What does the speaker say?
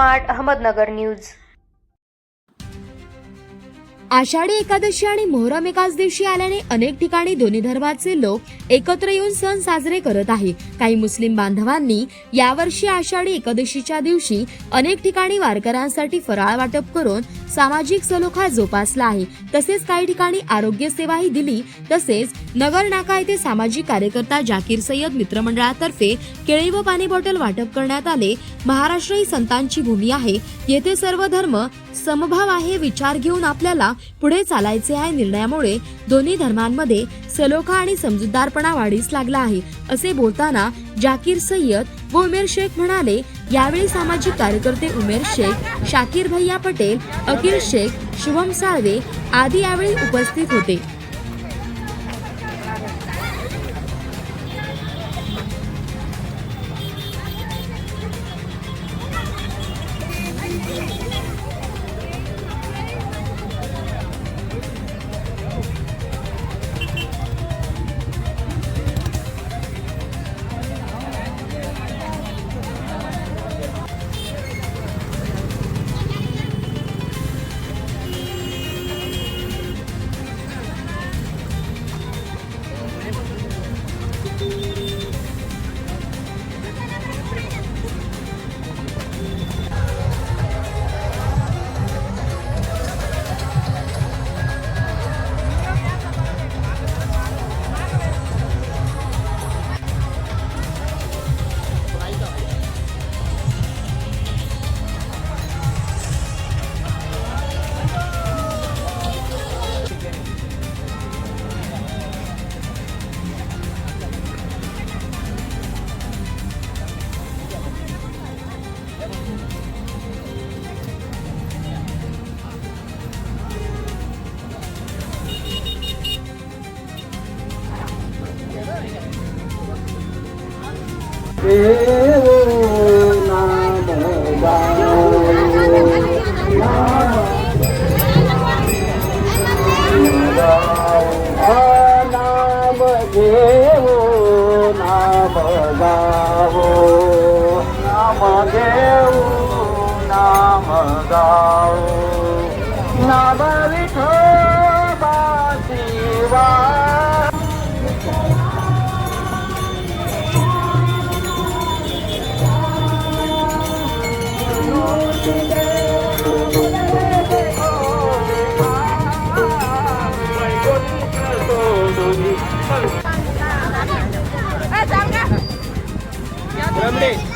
Smart Ahmednagar news. Ashadhi Ekadashi आणि मोहरम एकाच दिवशी आल्याने अनेक ठिकाणी दोन्ही धर्माचे लोक एकत्र येऊन सण साजरे करत आहे। काही मुस्लिम बांधवांनी यावर्षी आषाढी एकादशीच्या दिवशी अनेक ठिकाणी वारकऱ्यांसाठी फराळ वाटप करून सामाजिक सलोखा जोपासला आहे। तसेच काही ठिकाणी आरोग्य सेवाही दिली। तसेच नगर नाका येथे सामाजिक कार्यकर्ता जाकीर सय्यद मित्रमंडळातर्फे केळी व पाणी बॉटल वाटप करण्यात आले। महाराष्ट्र ही संतांची भूमी आहे, येथे सर्व धर्म समभाव आहे। विचार घेऊन आपल्याला पुढे चालायचे आहे। निर्णयामुळे दोन्ही धर्मांमध्ये सलोखा आणि समजूतदारपणा वाढीस लागला आहे, असे बोलताना जाकीर सय्यद व उमेर शेख म्हणाले। यावेळी सामाजिक कार्यकर्ते उमेर शेख, शाकीर भैया पटेल, अकील शेख, शुभम साळवे आदी यावेळी उपस्थित होते। Ramli